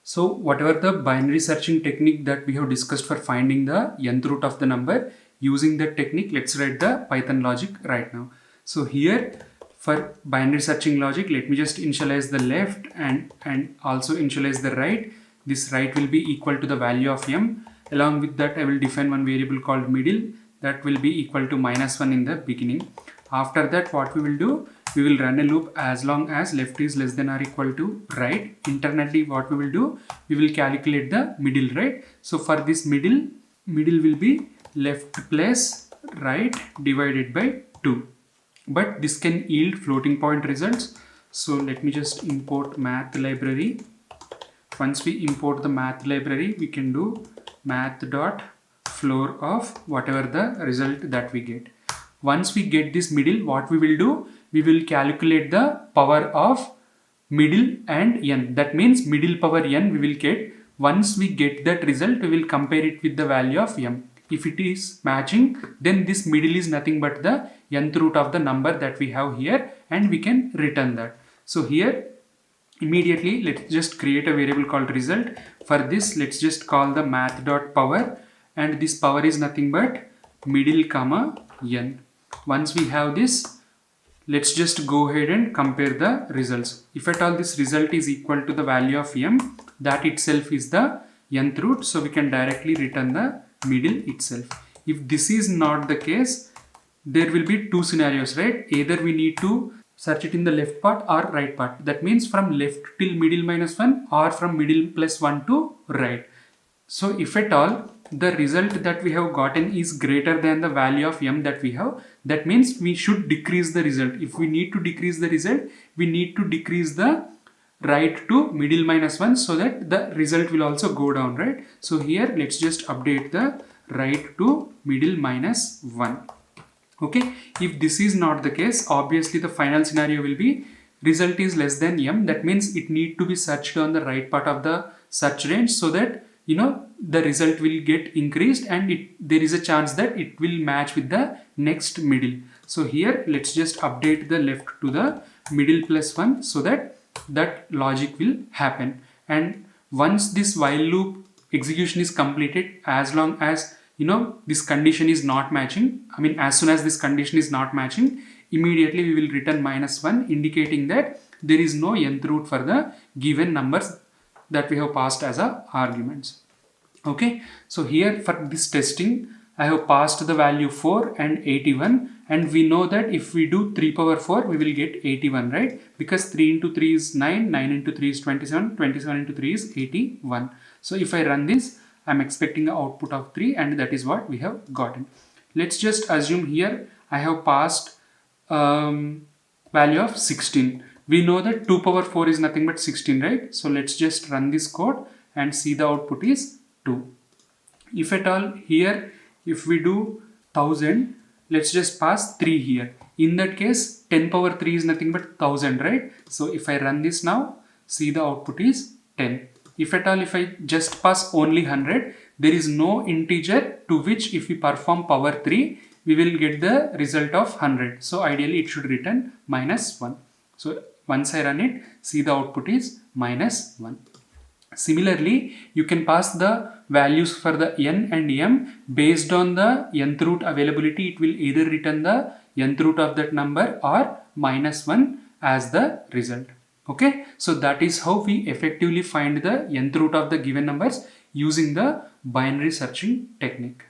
So whatever the binary searching technique that we have discussed for finding the nth root of the number, using that technique, let's write the Python logic right now. So here for binary searching logic, let me just initialize the left and also initialize the right. This right will be equal to the value of m. Along with that, I will define one variable called middle that will be equal to -1 in the beginning. After that, what we will do, we will run a loop as long as left is less than or equal to right. Internally, what we will do, we will calculate the middle, right? So for this middle will be left plus right divided by 2. But this can yield floating point results. So let me just import math library. Once we import the math library, we can do math.floor of whatever the result that we get. Once we get this middle, what we will do, we will calculate the power of middle and n. That means middle power n we will get. Once we get that result, we will compare it with the value of m. If it is matching, then this middle is nothing but the nth root of the number that we have here, and we can return that. So here immediately let's just create a variable called result. For this, let's just call the math.power, and this power is nothing but middle comma n. Once we have this, let's just go ahead and compare the results. If at all this result is equal to the value of m, that itself is the nth root, so we can directly return the middle itself. If this is not the case, there will be two scenarios, right? Either we need to search it in the left part or right part. That means from left till middle -1 or from middle +1 to right. So if at all the result that we have gotten is greater than the value of m that we have, that means we should decrease the result. If we need to decrease the result, we need to decrease the right to middle -1 so that the result will also go down, right? So here let's just update the right to middle -1. Okay, if this is not the case, obviously the final scenario will be result is less than m. That means it need to be searched on the right part of the search range so that the result will get increased, and there is a chance that it will match with the next middle. So here let's just update the left to the middle +1 so that logic will happen. And once this while loop execution is completed, as long as this condition is not matching, as soon as this condition is not matching, immediately we will return -1, indicating that there is no nth root for the given numbers that we have passed as arguments. Okay, so here for this testing, I have passed the value 4 and 81, and we know that if we do 3 power 4, we will get 81, right? Because 3 into 3 is 9, 9 into 3 is 27, 27 into 3 is 81. So if I run this, I'm expecting an output of 3, and that is what we have gotten. Let's just assume here I have passed value of 16. We know that 2 power 4 is nothing but 16, right? So let's just run this code and see the output is 2. If at all here, if we do 1000, let's just pass 3 here. In that case, 10 power 3 is nothing but 1000, right? So if I run this now, see the output is 10. If at all, if I just pass only 100, there is no integer to which if we perform power 3, we will get the result of 100. So ideally it should return -1. So once I run it, see the output is -1. Similarly, you can pass the values for the n and m based on the nth root availability. It will either return the nth root of that number or -1 as the result. Okay, so that is how we effectively find the nth root of the given numbers using the binary searching technique.